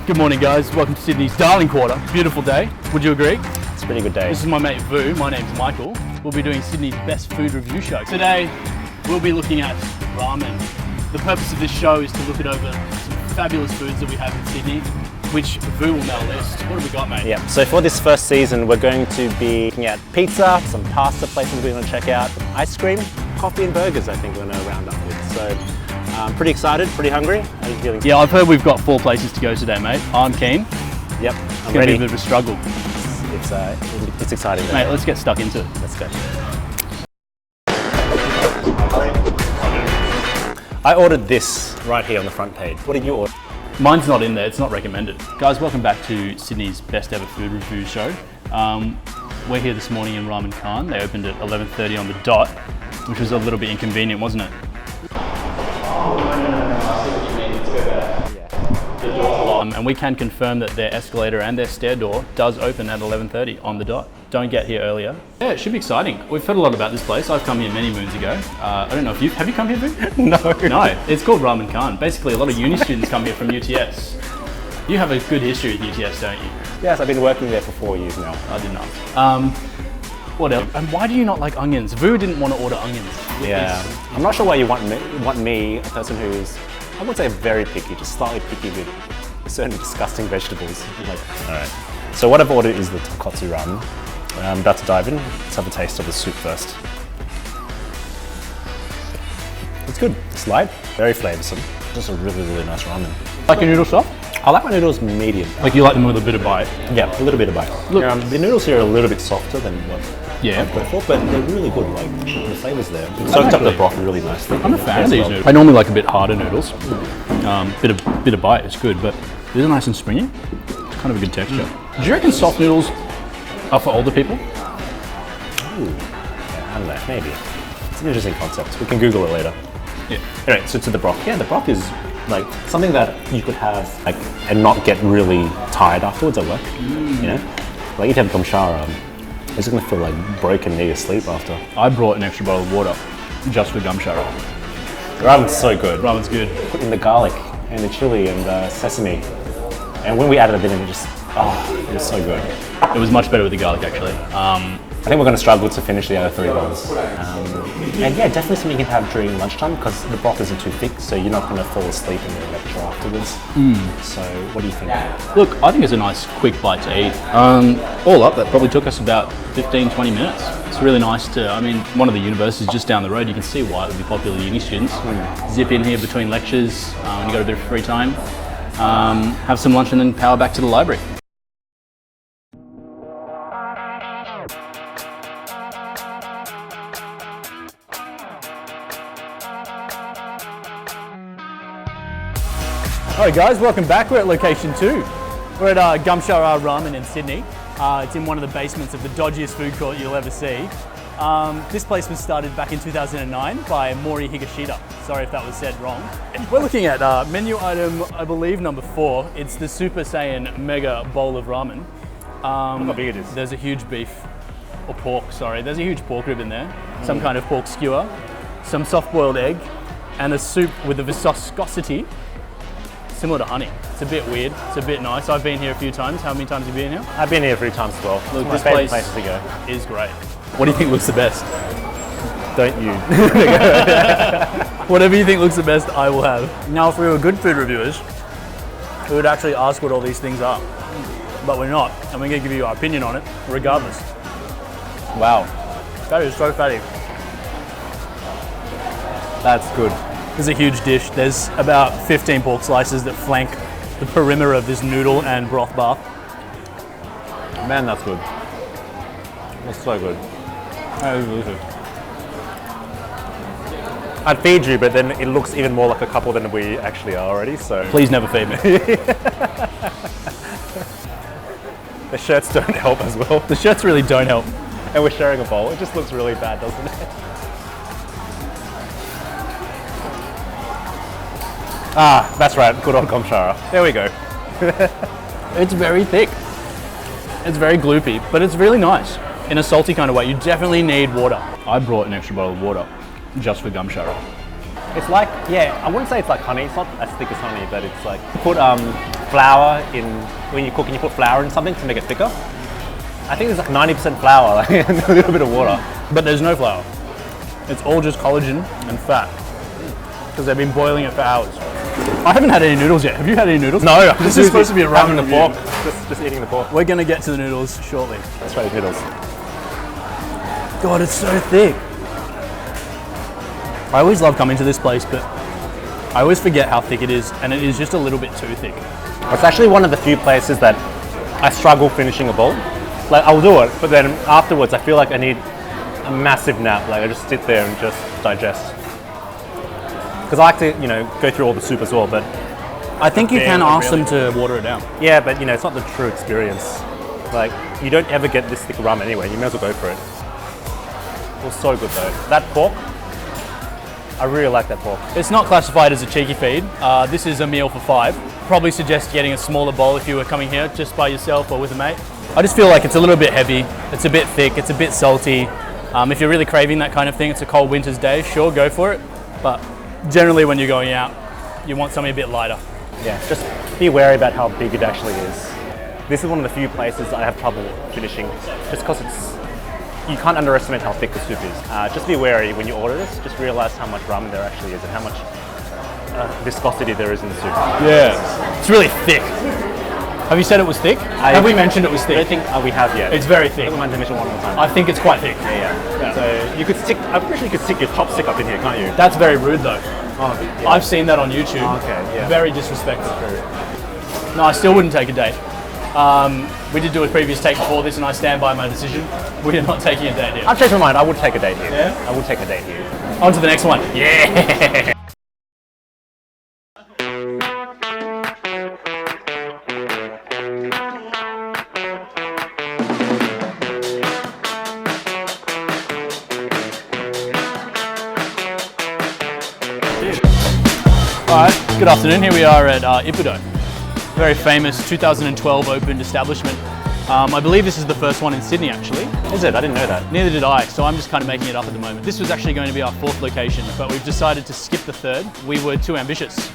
Good morning, guys. Welcome to Sydney's Darling Quarter. Beautiful day. Would you agree? It's a pretty good day. This is my mate Vu. My name's Michael. We'll be doing Sydney's best food review show. Today, we'll be looking at ramen. The purpose of this show is to look at over some fabulous foods that we have in Sydney, which Vu will now list. What have we got, mate? Yeah, so for this first season, we're going to be looking at pizza, some pasta places we're going to check out, ice cream, coffee and burgers I think we're going to round up with. So I'm pretty excited, pretty hungry. How are you feeling? Yeah, I've heard we've got 4 places to go today, mate. I'm keen. Yep, It's I'm going to ready. be a bit of a struggle. It's exciting. Mate, let's get stuck into it. Let's go. I ordered this right here on the front page. What did you order? Mine's not in there, it's not recommended. Guys, welcome back to Sydney's best ever food review show. We're here this morning in Ramen Khan. They opened at 11:30 on the dot, which was a little bit inconvenient, wasn't it? Oh, no, I see what you mean. Let's go there. Yeah. The door's locked. And we can confirm that their escalator and their stair door does open at 11:30 on the dot. Don't get here earlier. Yeah, it should be exciting. We've heard a lot about this place. I've come here many moons ago. I don't know if have you come here, Vu? No. No, it's called Ramen Khan. Basically, a lot of uni students come here from UTS. You have a good history with UTS, don't you? Yes, I've been working there for 4 years now. I did not. What else? And why do you not like onions? Vu didn't want to order onions. Yeah, I'm not sure why you want me, a person who's, I would say very picky, just slightly picky with certain disgusting vegetables. Like, all right. So what I've ordered is the Tonkotsu ramen. I'm about to dive in. Let's have a taste of the soup first. It's good. It's light, very flavoursome. Just a really, really nice ramen. Like your noodle soft? I like my noodles medium. Like you like them with a bit of bite? Yeah, a little bit of bite. Look, the noodles here are a little bit softer than what yeah, I've got for, but they're really good. Like the flavours there. Soaked up the broth really nicely. I'm a fan of these noodles. I normally like a bit harder noodles. Bit of bite is good, but these are nice and springy. It's kind of a good texture. Do you reckon soft noodles are for older people? Ooh, yeah, I don't know, maybe. It's an interesting concept. We can Google it later. Yeah. Anyway, so to the broth. Yeah, the broth is like something that you could have like and not get really tired afterwards at work. You know, like if you have GUMSHARA, you're just gonna feel like broken, need to sleep after. I brought an extra bottle of water just for GUMSHARA. Ramen's so good. Ramen's good. Put in the garlic and the chili and the sesame, and when we added it in, it just it was so good. It was much better with the garlic, actually. I think we're going to struggle to finish the other 3 bowls. And yeah, definitely something you can have during lunchtime because the broth isn't too thick, so you're not going to fall asleep in the lecture afterwards. So what do you think? Look, I think it's a nice quick bite to eat. All up, that probably took us about 15-20 minutes. It's really nice to, I mean, one of the universities just down the road, you can see why it would be popular uni students. Zip in here between lectures when you got a bit of free time, have some lunch and then power back to the library. Alright guys, welcome back. We're at location 2. We're at GUMSHARA Ramen in Sydney. It's in one of the basements of the dodgiest food court you'll ever see. This place was started back in 2009 by Mori Higashida. Sorry if that was said wrong. We're looking at menu item, I believe, number 4. It's the Super Saiyan Mega Bowl of Ramen. Look how big it is. There's a huge beef, or pork, sorry. There's a huge pork rib in there. Some kind of pork skewer, some soft-boiled egg, and a soup with a viscosity similar to honey. It's a bit weird, it's a bit nice. I've been here a few times. How many times have you been here? I've been here a few times as well. Look, it's this my place favourite place to go. Is great. What do you think looks the best? Don't you? Whatever you think looks the best, I will have. Now, if we were good food reviewers, we would actually ask what all these things are. But we're not, and we're gonna give you our opinion on it, regardless. Wow, that is so fatty. That's good. This is a huge dish. There's about 15 pork slices that flank the perimeter of this noodle and broth bath. Man, that's good. That's so good. That is delicious. I'd feed you, but then it looks even more like a couple than we actually are already, so. Please never feed me. The shirts don't help as well. The shirts really don't help. And we're sharing a bowl. It just looks really bad, doesn't it? Ah, that's right. Good old GUMSHARA. There we go. It's very thick. It's very gloopy, but it's really nice. In a salty kind of way. You definitely need water. I brought an extra bottle of water just for GUMSHARA. It's like, yeah, I wouldn't say it's like honey. It's not as thick as honey, but it's like, put flour in, when you cook and you put flour in something to make it thicker. I think there's like 90% flour, like, and a little bit of water. But there's no flour. It's all just collagen and fat. Because they've been boiling it for hours. I haven't had any noodles yet. Have you had any noodles? No, this is supposed to be a ramen the review. pork. Just eating the pork. We're gonna get to the noodles shortly. Let's try the noodles. God, it's so thick. I always love coming to this place, but I always forget how thick it is, and it is just a little bit too thick. It's actually one of the few places that I struggle finishing a bowl. Like, I'll do it, but then afterwards I feel like I need a massive nap. Like, I just sit there and just digest. Because I like to, you know, go through all the soup as well, but I think you can ask them to water it down. yeah, but you know, it's not the true experience. Like, you don't ever get this thick ramen anyway. You may as well go for it. It was so good though. That pork, I really like that pork. It's not classified as a cheeky feed. This is a meal for 5. Probably suggest getting a smaller bowl if you were coming here just by yourself or with a mate. I just feel like it's a little bit heavy, it's a bit thick, it's a bit salty. If you're really craving that kind of thing, it's a cold winter's day, sure, go for it. But generally when you're going out, you want something a bit lighter. Yeah, just be wary about how big it actually is. This is one of the few places I have trouble finishing, just because you can't underestimate how thick the soup is. Just be wary when you order this, just realize how much ramen there actually is and how much viscosity there is in the soup. Yeah, it's really thick. Have you said it was thick? Have we mentioned it was thick? I don't think we have yet. It's very I thick. think we might mention one more time. I think it's quite thick. Yeah. So you could stick, I'm pretty sure you could stick your chopstick up in here, can't you? That's very rude though. Oh, yeah. I've seen that on YouTube. Okay, yeah. Very disrespectful. No, I still wouldn't take a date. We did do a previous take before this and I stand by my decision. We are not taking a date here. I've changed my mind, I would take a date here. Yeah? I would take a date here. On to the next one. Yeah! Alright, good afternoon. Here we are at Ippudo. Very famous 2012 opened establishment. I believe this is the first one in Sydney actually. Is it? I didn't know that. Neither did I, so I'm just kind of making it up at the moment. This was actually going to be our 4th location, but we've decided to skip the 3rd. We were too ambitious.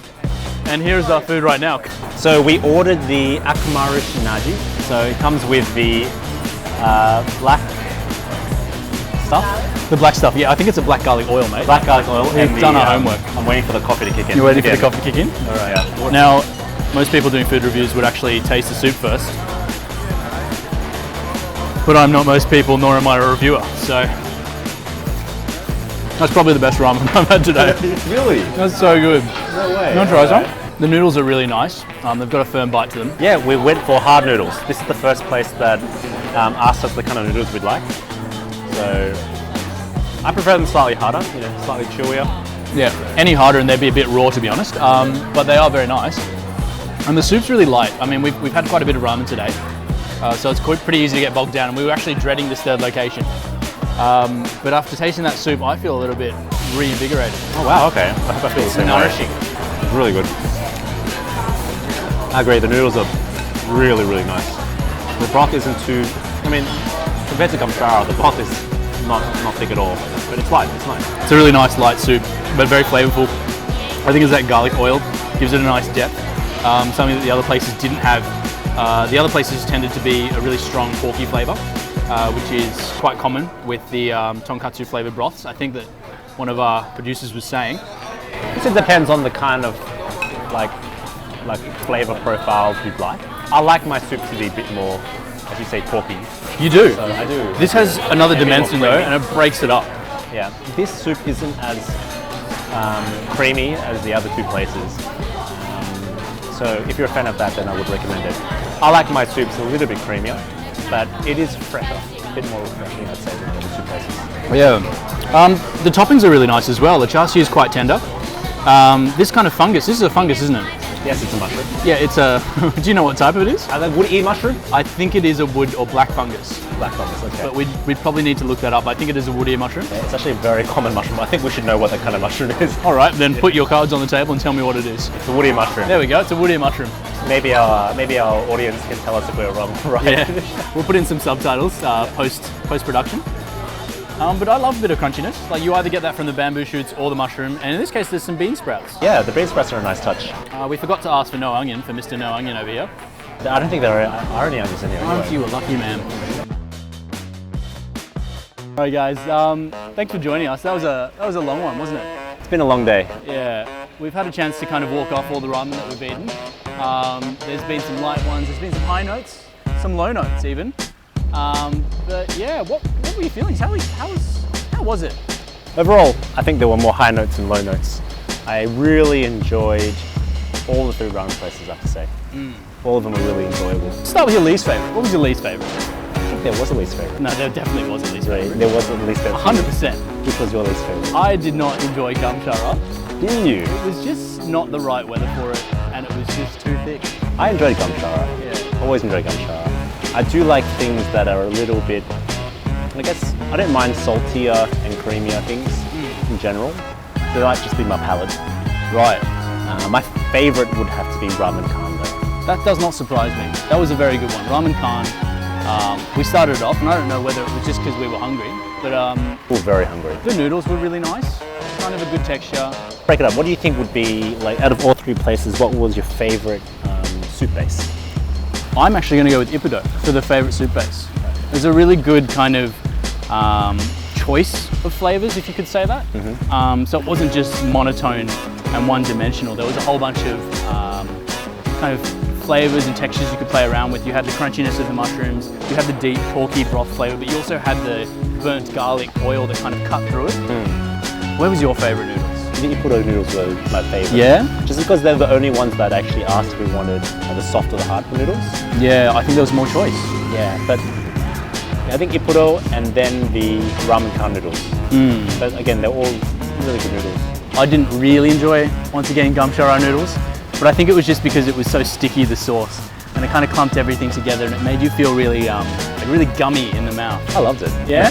And here is our food right now. So we ordered the Akamaru Shinaji. So it comes with the black stuff. The black stuff, yeah, I think it's a black garlic oil, mate. Black garlic oil. We've done our homework. I'm waiting for the coffee to kick in. You're waiting for the coffee to kick in? All right. Yeah. Now, most people doing food reviews would actually taste the soup first. But I'm not most people, nor am I a reviewer, so that's probably the best ramen I've had today. Really? That's so good. No way. You want to try some? The noodles are really nice. They've got a firm bite to them. Yeah, we went for hard noodles. This is the first place that asked us the kind of noodles we'd like. So I prefer them slightly harder, you know, slightly chewier. Yeah, any harder and they'd be a bit raw to be honest, but they are very nice. And the soup's really light. I mean, we've had quite a bit of ramen today, so it's pretty easy to get bogged down, and we were actually dreading this 3rd location. But after tasting that soup, I feel a little bit reinvigorated. Oh wow, okay. I hope I feel the same way. Nourishing. It's really good. I agree, the noodles are really, really nice. The broth isn't too, I mean, compared to GUMSHARA, the broth is not thick at all, but it's light, it's nice. It's a really nice light soup, but very flavorful. I think it's that garlic oil, gives it a nice depth. Something that the other places didn't have. The other places tended to be a really strong porky flavour, which is quite common with the Tonkotsu flavoured broths. I think that one of our producers was saying. I guess it depends on the kind of like flavour profiles you'd like. I like my soup to be a bit more, as you say, porky. You do? So I do. This has another dimension though, and it breaks it up. Yeah, this soup isn't as creamy as the other 2 places. So if you're a fan of that, then I would recommend it. I like my soups a little bit creamier, but it is fresher, a bit more refreshing, I'd say, than the other 2 places. Yeah. The toppings are really nice as well. The chashu is quite tender. This kind of fungus, this is a fungus, isn't it? Yes, it's a mushroom. Yeah, it's a, do you know what type of it is? Are they wood-ear mushroom? I think it is a wood or black fungus. Black fungus, okay. But we'd probably need to look that up. I think it is a wood-ear mushroom. Yeah, it's actually a very common mushroom. I think we should know what that kind of mushroom is. All right, then put your cards on the table and tell me what it is. It's a wood-ear mushroom. There we go, it's a wood-ear mushroom. Maybe our audience can tell us if we're wrong, right? Yeah, we'll put in some subtitles post-production. But I love a bit of crunchiness. Like you either get that from the bamboo shoots or the mushroom, and in this case there's some bean sprouts. Yeah, the bean sprouts are a nice touch. We forgot to ask for no onion for Mr. No Onion over here. I don't think there are any onions in here. Aren't Anyway. you a lucky man? Alright guys, thanks for joining us. That was a long one, wasn't it? It's been a long day. Yeah, we've had a chance to kind of walk off all the ramen that we've eaten. There's been some light ones, there's been some high notes, some low notes even. But yeah, what were your feelings? How was it? Overall, I think there were more high notes and low notes. I really enjoyed all the 3 ramen places, I have to say. All of them were really enjoyable. Let's start with your least favourite. What was your least favourite? I think there was a least favourite. No, there definitely was a least favourite. There was a least favourite. 100%. Which was your least favourite? I did not enjoy GUMSHARA. Didn't you? It was just not the right weather for it, and it was just too thick. I enjoyed GUMSHARA. Yeah. Always enjoyed GUMSHARA. I do like things that are a little bit, I guess, I don't mind saltier and creamier things in general. They might just be my palate. Right. My favourite would have to be Ramen Khan though. That does not surprise me. That was a very good one. Ramen Khan, we started it off, and I don't know whether it was just because we were hungry, but We were very hungry. the noodles were really nice. Kind of a good texture. Break it up. What do you think would be, like, out of all 3 places, what was your favourite soup base? I'm actually going to go with Ippudo for the favourite soup base. There's a really good kind of choice of flavours, if you could say that. So it wasn't just monotone and one-dimensional. There was a whole bunch of kind of flavours and textures you could play around with. You had the crunchiness of the mushrooms, you had the deep porky broth flavour, but you also had the burnt garlic oil that kind of cut through it. Where was your favourite noodles? The Ippudo noodles were my favourite. Yeah? Just because they're the only ones that actually asked if we wanted the soft or the hard noodles. Yeah, I think there was more choice. Yeah, but I think Ippudo and then the Ramen Khan noodles. But again, they're all really good noodles. I didn't really enjoy, once again, GUMSHARA noodles, but I think it was just because it was so sticky, the sauce, and it kind of clumped everything together, and it made you feel really, like really gummy in the mouth. I loved it. Yeah?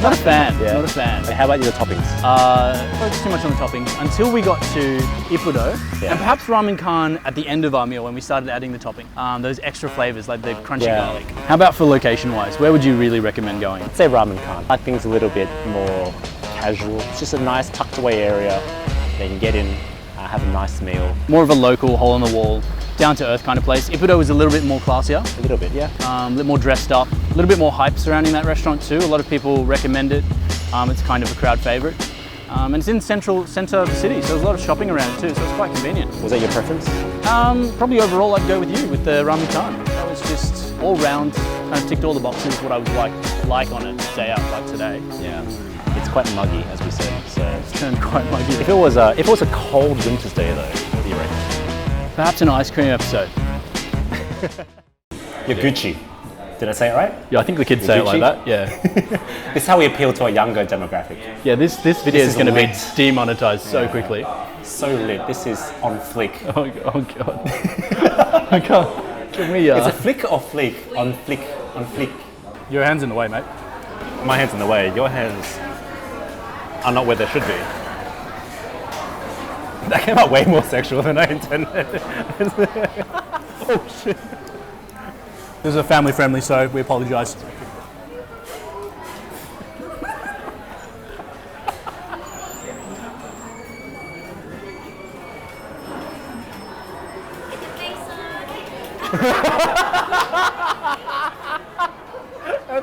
Not a fan, Yeah. not a fan. How about your toppings? Focus too much on the toppings until we got to Ippudo, and perhaps Ramen Khan at the end of our meal when we started adding the topping. Those extra flavours, like the crunchy garlic. How about for location-wise? Where would you really recommend going? I'd say Ramen Khan. I think it's a little bit more casual. It's just a nice tucked away area. They can get in, have a nice meal. More of a local, hole-in-the-wall, down-to-earth kind of place. Ippudo was a little bit more classier. A little bit, yeah. A little more dressed up, a little bit more hype surrounding that restaurant too. A lot of people recommend it. It's kind of a crowd favourite. And it's in centre of the city, so there's a lot of shopping around it too, so it's quite convenient. Was that your preference? Probably overall I'd go with you, with the Ramen Khan. That was just all round, kind of ticked all the boxes, what I would like on a day out like today. Yeah. It's quite muggy, as we said, so. It's turned quite muggy. If it was a cold winter's day though, what do you reckon? Perhaps an ice cream episode. You're Gucci. Did I say it right? Yeah, I think the kids say it like that, yeah. This is how we appeal to a younger demographic. Yeah, this video is going to be lit. demonetized so quickly. So lit. This is on flick. Oh God. I can't. Can we, Is it flick or flick? On flick. On flick. Your hand's in the way, mate. My hand's in the way. Your hands are not where they should be. That came out way more sexual than I intended. Oh shit. This is a family friendly, so we apologise.